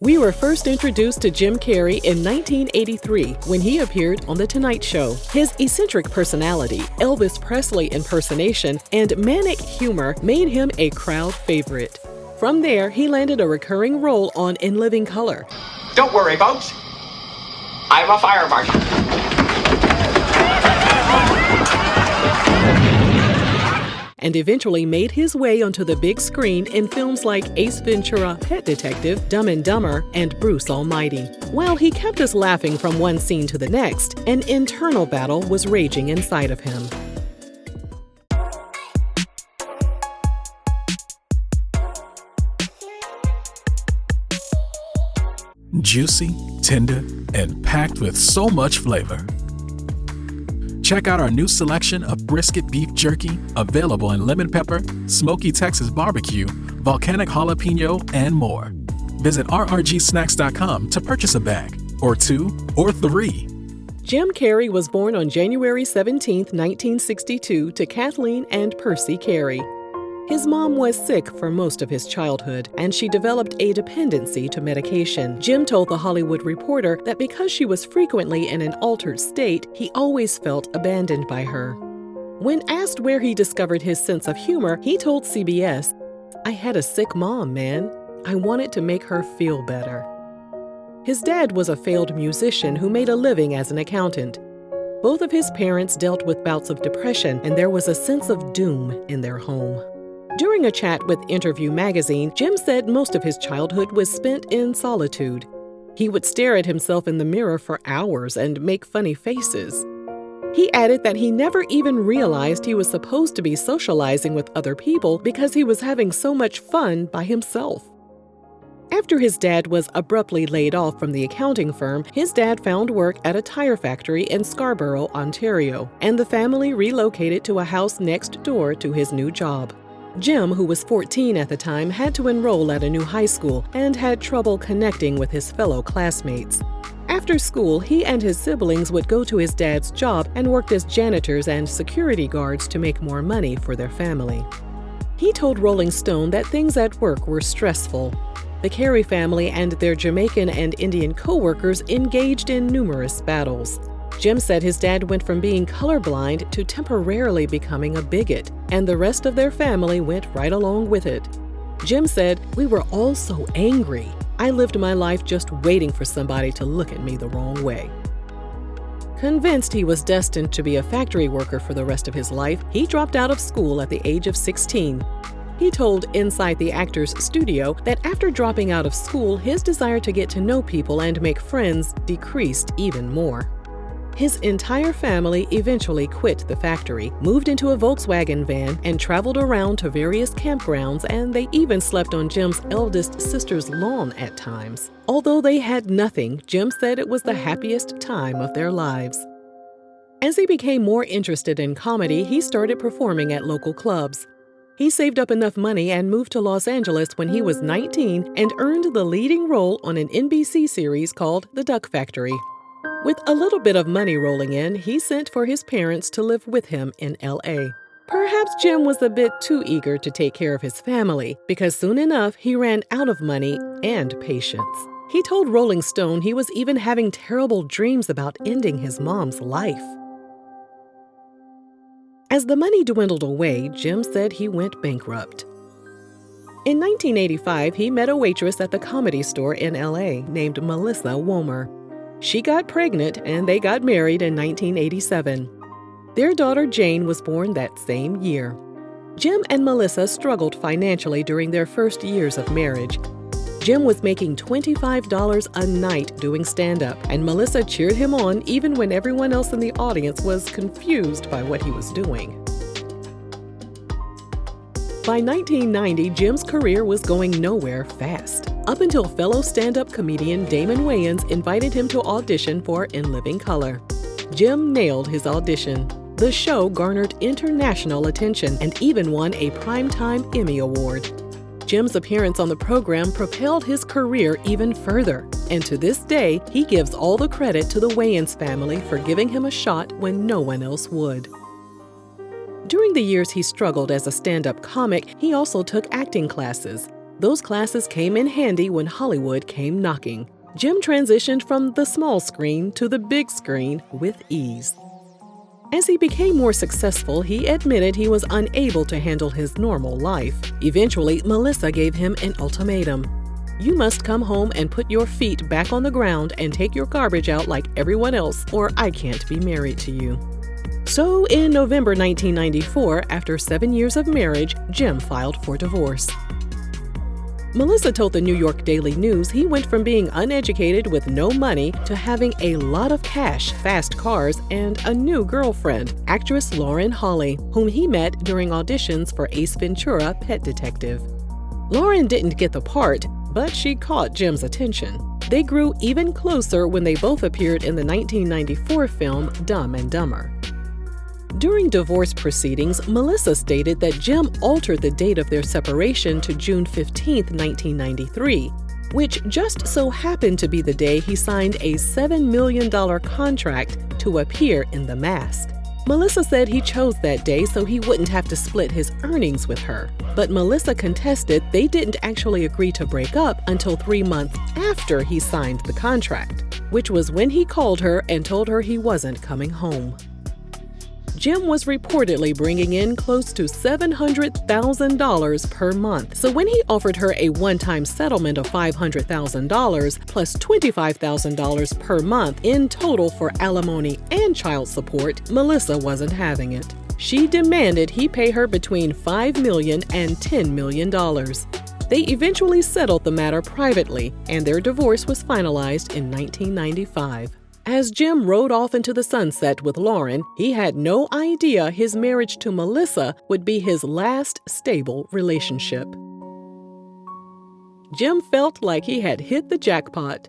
We were first introduced to Jim Carrey in 1983 when he appeared on The Tonight Show. His eccentric personality, Elvis Presley impersonation, and manic humor made him a crowd favorite. From there, he landed a recurring role on In Living Color. Don't worry, folks. I'm a fire marshal. And eventually made his way onto the big screen in films like Ace Ventura, Pet Detective, Dumb and Dumber, and Bruce Almighty. While he kept us laughing from one scene to the next, an internal battle was raging inside of him. Juicy, tender, and packed with so much flavor. Check out our new selection of brisket beef jerky, available in lemon pepper, smoky Texas barbecue, volcanic jalapeno, and more. Visit rrgsnacks.com to purchase a bag, or 2, or 3. Jim Carrey was born on January 17, 1962, to Kathleen and Percy Carey. His mom was sick for most of his childhood, and she developed a dependency to medication. Jim told The Hollywood Reporter that because she was frequently in an altered state, he always felt abandoned by her. When asked where he discovered his sense of humor, he told CBS, "I had a sick mom, man. I wanted to make her feel better." His dad was a failed musician who made a living as an accountant. Both of his parents dealt with bouts of depression, and there was a sense of doom in their home. During a chat with Interview magazine, Jim said most of his childhood was spent in solitude. He would stare at himself in the mirror for hours and make funny faces. He added that he never even realized he was supposed to be socializing with other people because he was having so much fun by himself. After his dad was abruptly laid off from the accounting firm, his dad found work at a tire factory in Scarborough, Ontario, and the family relocated to a house next door to his new job. Jim, who was 14 at the time, had to enroll at a new high school and had trouble connecting with his fellow classmates. After school, he and his siblings would go to his dad's job and worked as janitors and security guards to make more money for their family. He told Rolling Stone that things at work were stressful. The Carey family and their Jamaican and Indian co-workers engaged in numerous battles. Jim said his dad went from being colorblind to temporarily becoming a bigot, and the rest of their family went right along with it. Jim said, "We were all so angry. I lived my life just waiting for somebody to look at me the wrong way." Convinced he was destined to be a factory worker for the rest of his life, he dropped out of school at the age of 16. He told Inside the Actors Studio that after dropping out of school, his desire to get to know people and make friends decreased even more. His entire family eventually quit the factory, moved into a Volkswagen van, and traveled around to various campgrounds, and they even slept on Jim's eldest sister's lawn at times. Although they had nothing, Jim said it was the happiest time of their lives. As he became more interested in comedy, he started performing at local clubs. He saved up enough money and moved to Los Angeles when he was 19 and earned the leading role on an NBC series called The Duck Factory. With a little bit of money rolling in, he sent for his parents to live with him in LA. Perhaps Jim was a bit too eager to take care of his family, because soon enough he ran out of money and patience. He told Rolling Stone he was even having terrible dreams about ending his mom's life. As the money dwindled away, Jim said he went bankrupt. In 1985, he met a waitress at the Comedy Store in LA named Melissa Womer. She got pregnant and they got married in 1987. Their daughter Jane was born that same year. Jim and Melissa struggled financially during their first years of marriage. Jim was making $25 a night doing stand-up, and Melissa cheered him on even when everyone else in the audience was confused by what he was doing. By 1990, Jim's career was going nowhere fast, up until fellow stand-up comedian Damon Wayans invited him to audition for In Living Color. Jim nailed his audition. The show garnered international attention and even won a Primetime Emmy Award. Jim's appearance on the program propelled his career even further, and to this day, he gives all the credit to the Wayans family for giving him a shot when no one else would. During the years he struggled as a stand-up comic, he also took acting classes. Those classes came in handy when Hollywood came knocking. Jim transitioned from the small screen to the big screen with ease. As he became more successful, he admitted he was unable to handle his normal life. Eventually, Melissa gave him an ultimatum. You must come home and put your feet back on the ground and take your garbage out like everyone else, or I can't be married to you. So, in November 1994, after 7 years of marriage, Jim filed for divorce. Melissa told the New York Daily News he went from being uneducated with no money to having a lot of cash, fast cars, and a new girlfriend, actress Lauren Holly, whom he met during auditions for Ace Ventura: Pet Detective. Lauren didn't get the part, but she caught Jim's attention. They grew even closer when they both appeared in the 1994 film Dumb and Dumber. During divorce proceedings, Melissa stated that Jim altered the date of their separation to June 15, 1993, which just so happened to be the day he signed a $7 million contract to appear in The Mask. Melissa said he chose that day so he wouldn't have to split his earnings with her. But Melissa contested they didn't actually agree to break up until 3 months after he signed the contract, which was when he called her and told her he wasn't coming home. Jim was reportedly bringing in close to $700,000 per month, so when he offered her a one-time settlement of $500,000 plus $25,000 per month in total for alimony and child support, Melissa wasn't having it. She demanded he pay her between $5 million and $10 million. They eventually settled the matter privately, and their divorce was finalized in 1995. As Jim rode off into the sunset with Lauren, he had no idea his marriage to Melissa would be his last stable relationship. Jim felt like he had hit the jackpot.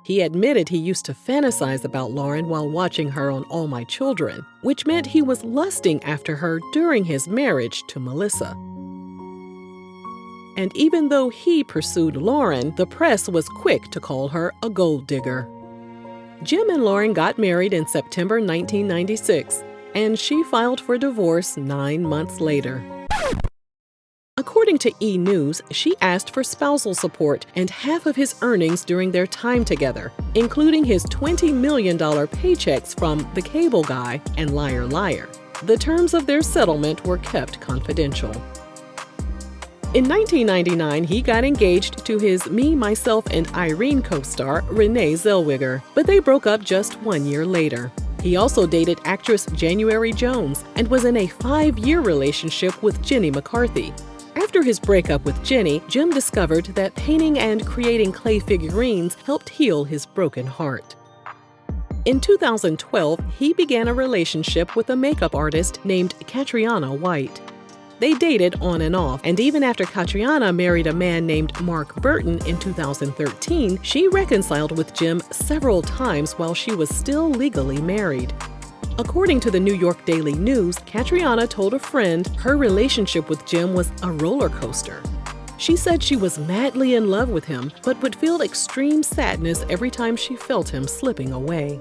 He admitted he used to fantasize about Lauren while watching her on All My Children, which meant he was lusting after her during his marriage to Melissa. And even though he pursued Lauren, the press was quick to call her a gold digger. Jim and Lauren got married in September 1996, and she filed for divorce 9 months later. According to E! News, she asked for spousal support and half of his earnings during their time together, including his $20 million paychecks from The Cable Guy and Liar Liar. The terms of their settlement were kept confidential. In 1999, he got engaged to his Me, Myself, and Irene co-star Renee Zellweger, but they broke up just 1 year later. He also dated actress January Jones and was in a 5-year relationship with Jenny McCarthy. After his breakup with Jenny, Jim discovered that painting and creating clay figurines helped heal his broken heart. In 2012, he began a relationship with a makeup artist named Catriona White. They dated on and off, and even after Catriona married a man named Mark Burton in 2013, she reconciled with Jim several times while she was still legally married. According to the New York Daily News, Catriona told a friend her relationship with Jim was a roller coaster. She said she was madly in love with him, but would feel extreme sadness every time she felt him slipping away.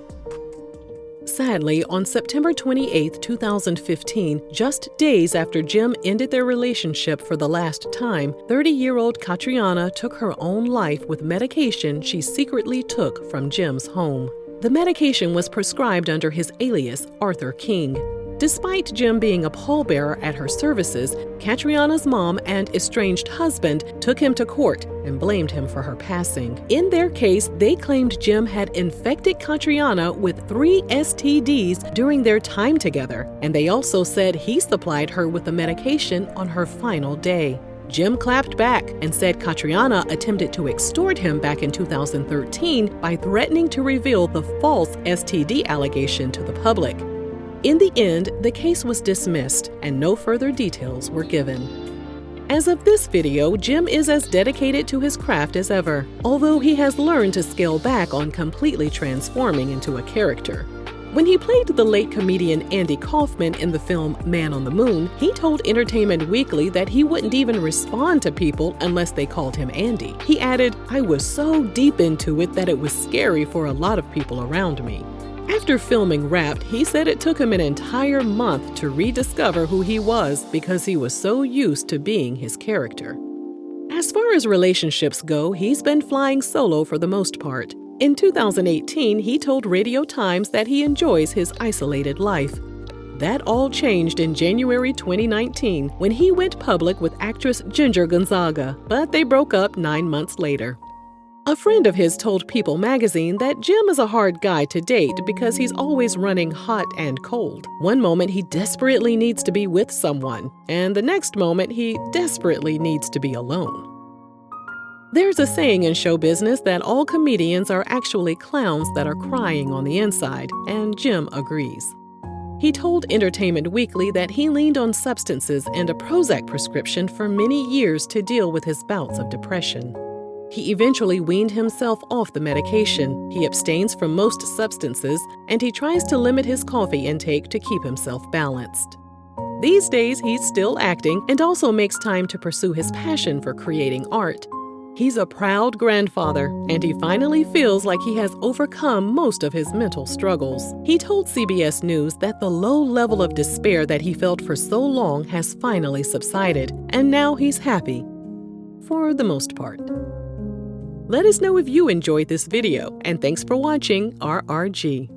Sadly, on September 28, 2015, just days after Jim ended their relationship for the last time, 30-year-old Catriona took her own life with medication she secretly took from Jim's home. The medication was prescribed under his alias, Arthur King. Despite Jim being a pallbearer at her services, Catriona's mom and estranged husband took him to court and blamed him for her passing. In their case, they claimed Jim had infected Catriona with 3 STDs during their time together, and they also said he supplied her with the medication on her final day. Jim clapped back and said Catriona attempted to extort him back in 2013 by threatening to reveal the false STD allegation to the public. In the end, the case was dismissed and no further details were given. As of this video, Jim is as dedicated to his craft as ever, although he has learned to scale back on completely transforming into a character. When he played the late comedian Andy Kaufman in the film Man on the Moon, he told Entertainment Weekly that he wouldn't even respond to people unless they called him Andy. He added, "I was so deep into it that it was scary for a lot of people around me." After filming Wrapped, he said it took him an entire month to rediscover who he was because he was so used to being his character. As far as relationships go, he's been flying solo for the most part. In 2018, he told Radio Times that he enjoys his isolated life. That all changed in January 2019 when he went public with actress Ginger Gonzaga, but they broke up 9 months later. A friend of his told People magazine that Jim is a hard guy to date because he's always running hot and cold. One moment he desperately needs to be with someone, and the next moment he desperately needs to be alone. There's a saying in show business that all comedians are actually clowns that are crying on the inside, and Jim agrees. He told Entertainment Weekly that he leaned on substances and a Prozac prescription for many years to deal with his bouts of depression. He eventually weaned himself off the medication, he abstains from most substances, and he tries to limit his coffee intake to keep himself balanced. These days, he's still acting and also makes time to pursue his passion for creating art. He's a proud grandfather, and he finally feels like he has overcome most of his mental struggles. He told CBS News that the low level of despair that he felt for so long has finally subsided, and now he's happy. For the most part. Let us know if you enjoyed this video, and thanks for watching RRG.